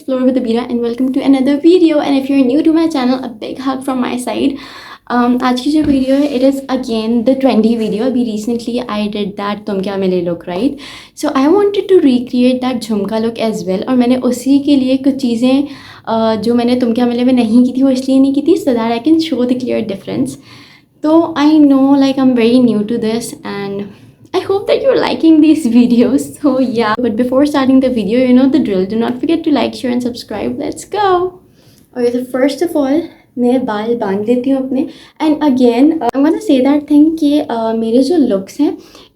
Explore with Abeera and welcome to another video. And if you're new to my channel, a big hug from my side. आज की जो video है, it is again the trendy video. अभी recently I did that तुम क्या मिले look, right? So I wanted to recreate that झुमका look as well. और मैंने उसी के लिए कुछ चीज़ें जो मैंने तुम क्या मिले में नहीं की थी वो इसलिए नहीं की थी so that I can show the clear difference. So I know like I'm very new to this and I hope that you're liking these videos. So yeah, but before starting the video, you know the drill. Do not forget to like, share and subscribe. Let's go. Okay, so first of all, मैं बाल बांध लेती हूँ अपने. And again, I'm gonna say that thing कि मेरे जो looks हैं,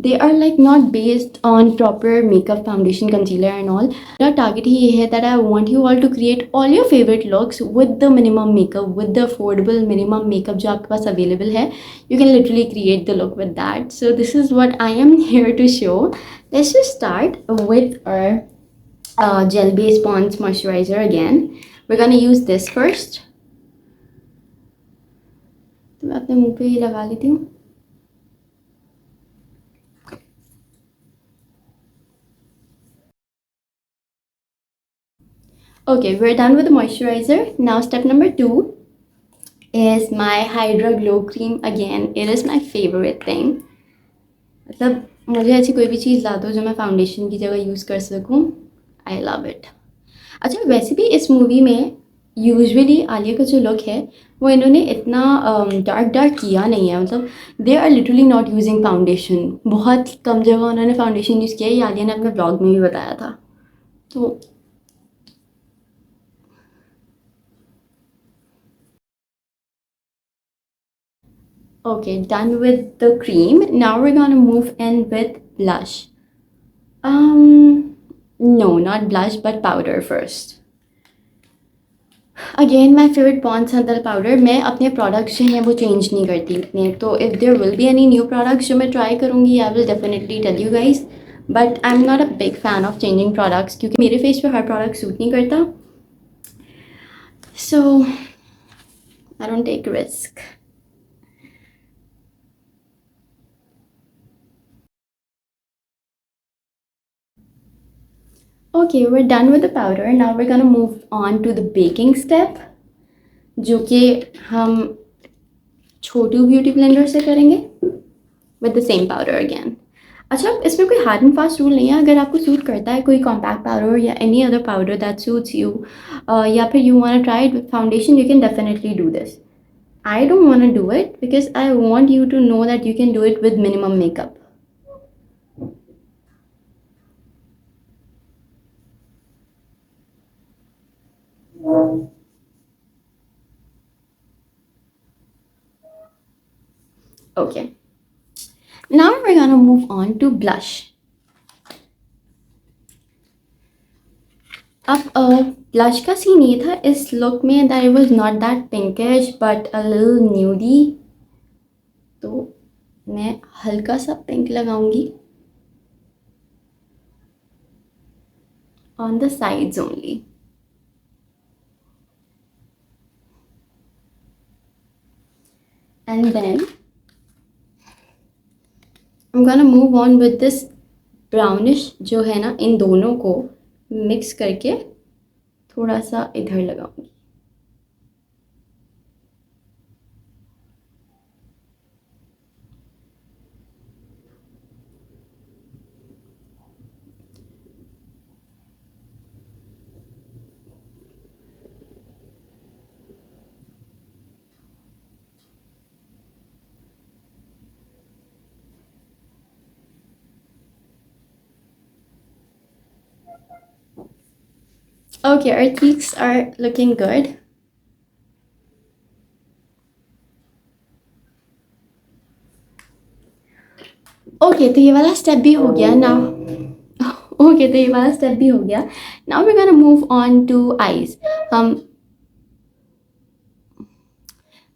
they are like not based on proper makeup, foundation, concealer and all. मेरा target ही ये है that I want you all to create all your favorite looks with the minimum makeup, with the affordable minimum makeup जो आपके पास available है. You can literally create the look with that. So this is what I am here to show. Let's just start with our gel based Pond's moisturizer again. We're gonna use this first. तो मैं अपने मुंह पे ही लगा लेती हूँ. Okay, we're done with the moisturizer. Now step number 2 is my Hydra Glow Cream. Again, it is my favorite thing. मतलब मुझे ऐसी कोई भी चीज़ ला दो जो मैं फाउंडेशन की जगह यूज़ कर सकूँ. I love it. अच्छा, वैसे भी इस मूवी में यूजुअली आलिया का जो लुक है वो इन्होंने इतना डार्क किया नहीं है. मतलब they are literally not using foundation. बहुत कम जगह उन्होंने फाउंडेशन यूज़ किया. ये आलिया ने अपने ब्लॉग में भी बताया था. तो okay, done with the cream. Now we're gonna move in with blush. No, not blush but powder first. Again my favourite Pond's sandal powder. मैं अपने प्रोडक्ट्स जो हैं वो चेंज नहीं करती इतने. तो if there will be any new products जो मैं ट्राई करूँगी I will definitely tell you guys. But I am not a big fan of changing products क्योंकि मेरे फेस पे हर प्रोडक्ट सूट नहीं करता. So I don't take risk. Okay, we're done with the powder. Now we're gonna move on to the baking step, जो कि हम छोटू beauty blender से करेंगे with the same powder again. अच्छा, इसमें कोई हार्ड एंड फास्ट रूल नहीं है. अगर आपको सूट करता है कोई कॉम्पैक्ट पाउडर या any other powder that suits you या फिर you want to try it with foundation, you can definitely do this. I don't want to do it because I want you to know that you can do it with minimum makeup. Okay, now we're gonna move on to blush. अब blush का scene ये था इस look में that it was not that pinkish but a little nudie. तो मैं हल्का सा पिंक लगाऊंगी on the sides only. And then I'm gonna move on with this brownish जो है ना, इन दोनों को मिक्स करके थोड़ा सा इधर लगाऊंगी. Okay, our cheeks are looking good. Okay, तो ये वाला स्टेप भी हो गया. Now okay, तो ये वाला स्टेप भी हो गया. Now we're gonna move on to eyes.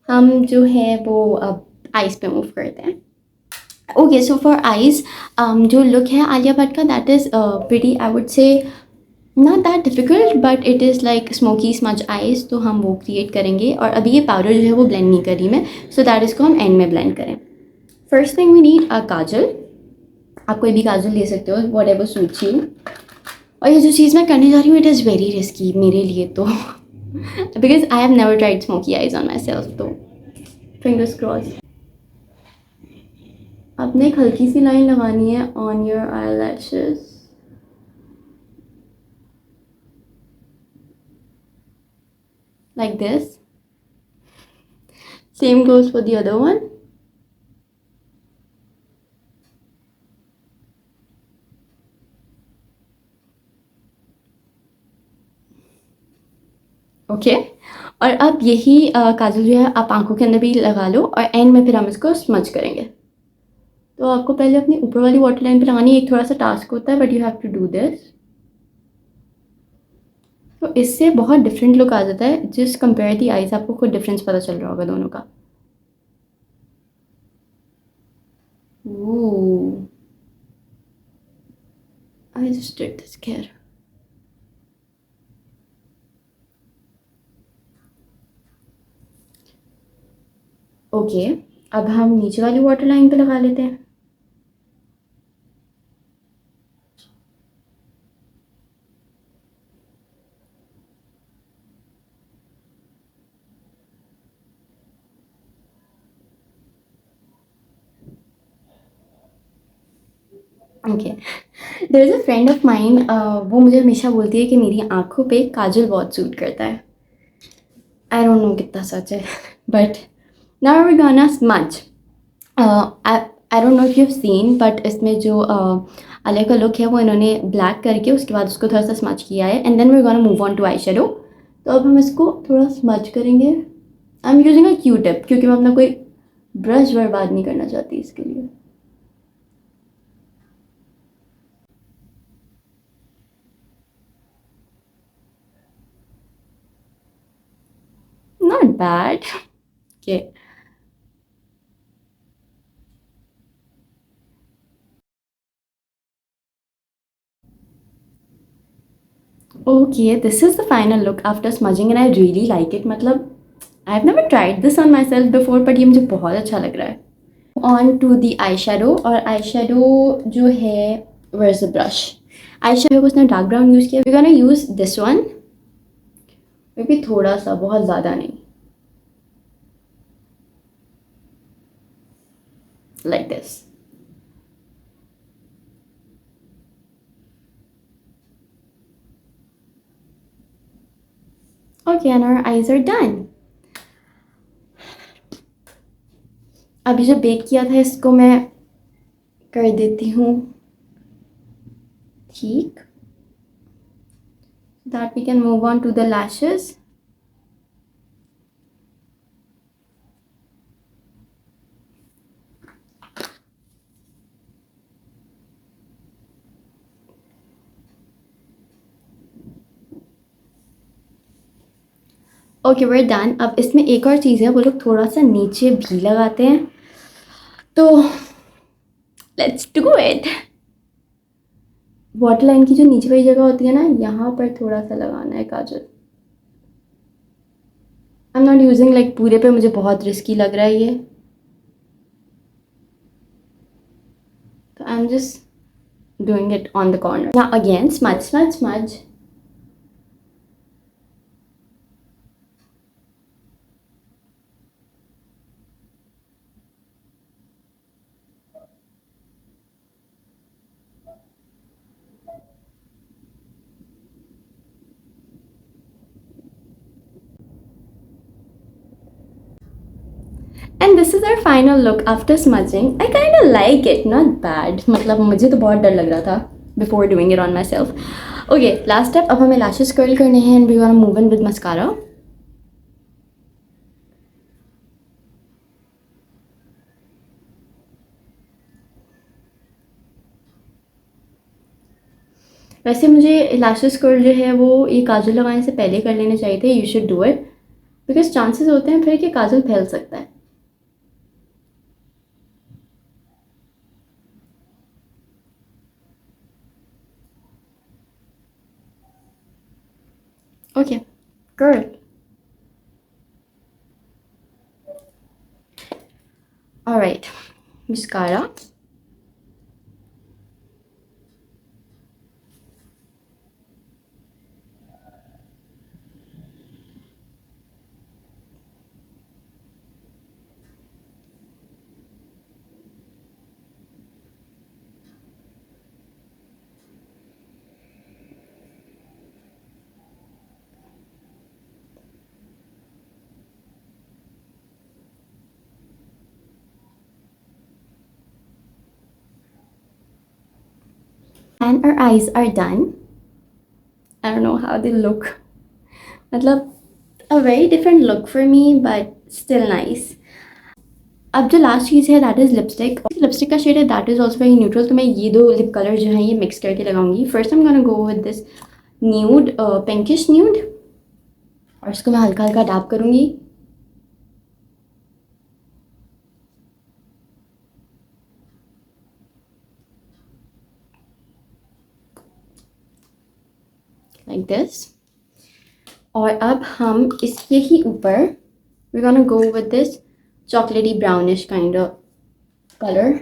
हम जो है वो अब आइज पे मूव करते हैं. Okay, so for eyes, जो लुक है आलिया भट्ट का that is pretty, I would say not that difficult but it is like smoky smudge eyes. तो हम वो क्रिएट करेंगे. और अभी ये पाउडर जो है वो ब्लेंड नहीं कर रही मैं, सो दैट इसको हम एंड में ब्लेंड करें. First thing we need a kajal. आप कोई भी काजल ले सकते हो, वट एवर सूट्स यू. और ये जो चीज़ मैं करने जा रही हूँ, इट इज़ वेरी रिस्की मेरे लिए तो, because I have never tried smoky eyes on my self, तो फिंगर्स क्रॉस। आपने एक हल्की सी लाइन लगानी है on your eye lashes, like this. Same goes for the other one. Okay और अब यही काजल जो है आप आंखों के अंदर भी लगा लो, और एंड में फिर हम इसको स्मच करेंगे। तो आपको पहले अपनी ऊपर वाली वाटर लाइन पे लगानी है, एक थोड़ा सा टास्क होता है, but you have to do this. तो इससे बहुत डिफरेंट लुक आ जाता है, जिस कंपेयर दी आईज आपको खुद डिफरेंस पता चल रहा होगा दोनों का। Ooh, I just did this care. Okay अब हम नीचे वाली वाटर लाइन पे लगा लेते हैं। Okay there is a friend of mine, वो मुझे हमेशा बोलती है कि मेरी आंखों पे काजल बहुत सूट करता है। आई डोंट नो कितना सच है, but now we gonna smudge. I don't know if you have seen, but इसमें जो आलिया का लुक है वो इन्होंने ब्लैक करके उसके बाद उसको थोड़ा सा स्मच किया है, and then we gonna move on to eye shadow. तो अब हम इसको थोड़ा स्मच करेंगे। I am using a Q tip क्योंकि मैं अपना कोई ब्रश बर्बाद नहीं करना चाहती इसके लिए। Not bad. Okay okay this is the final look after smudging and I really like it. मतलब I have never tried this on myself before, but ये मुझे बहुत अच्छा लग रहा है। On to the eye shadow, और eye shadow जो है where is the brush. Eye shadow को उसने डार्क ब्राउन यूज़ किया, we gonna use this one, मे भी थोड़ा सा, बहुत ज़्यादा नहीं, like this. Okay and our eyes are done. अभी जो बेक किया था इसको मैं कर देती हूँ ठीक, that we can move on to the lashes. Okay we're done. अब इसमें एक और चीज़ है, वो लोग थोड़ा सा नीचे भी लगाते हैं, तो let's do it. Water line की जो नीचे वाली जगह होती है ना, यहाँ पर थोड़ा सा लगाना है काजल। I am not using like पूरे पे, मुझे बहुत रिस्की लग रहा है ये, तो I am just doing it on the corner. Now again smudge smudge smudge. And this is our final look after smudging. I kind of like it, not bad. मतलब मुझे तो बहुत डर लग रहा था before doing it on myself. Okay last step, अब हमें लैशेस कर्ल करने हैं, and we want move in with mascara. वैसे मुझे लैशेस कर्ल जो है वो ये काजल लगाने से पहले कर लेने चाहिए थे। You should do it, because chances होते हैं फिर कि काजल फैल सकता है। Okay good. Alright mascara. and our eyes are done. I don't know how they look. मतलब a very different look for me, but still nice. अब जो लास्ट चीज़ है दैट इज़ लिपस्टिक. लिपस्टिक का शेड है that is also very neutral. तो मैं ये दो लिप कलर जो हैं ये मिक्स करके लगाऊंगी. First I am gonna go with this nude, pinkish nude, और इसको मैं हल्का हल्का डैप करूँगी. Like this. और अब हम इसके ही ऊपर we gonna go with this chocolaty brownish kind of colour.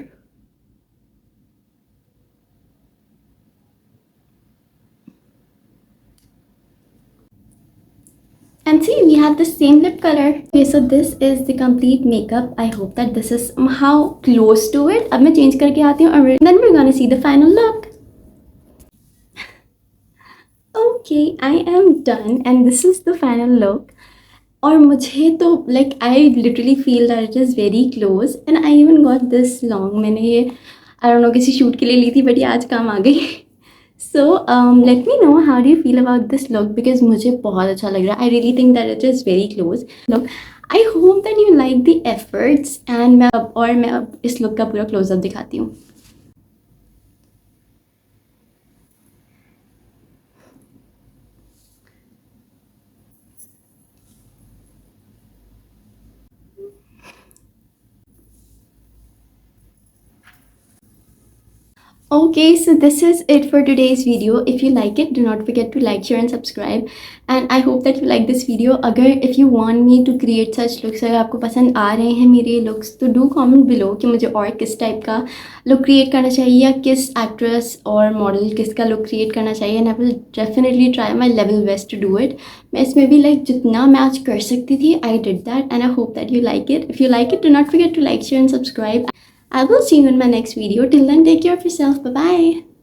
And see, we have the same lip color. Okay, so this is the complete makeup. I hope that this is somehow close to it. अब मैं change करके आती हूँ और then we're gonna see the final look. Okay, I am done and this is the final look. और मुझे तो like I literally feel that it is very close and I even got this long. मैंने ये I don't know किसी shoot के लिए ली थी but ये आज काम आ गई. So let me know how do you feel about this look because मुझे बहुत अच्छा लग रहा है. I really think that it is very close. Look, I hope that you like the efforts and मैं अब इस look का पूरा close up दिखाती हूँ. Okay, so this is it for today's video. If you like it, do not forget to like, share and subscribe. And I hope that you like this video. If you want me to create such looks, अगर आपको पसंद आ रहे हैं मेरे looks, तो do comment below कि मुझे और किस टाइप का look create करना चाहिए या किस actress और model किसका look create करना चाहिए. And I will definitely try my level best to do it. मैं इसमें भी like जितना मैं आज कर सकती थी, I did that. And I hope that you like it. If you like it, do not forget to like, share and subscribe. I will see you in my next video. Till then, take care of yourself. Bye-bye.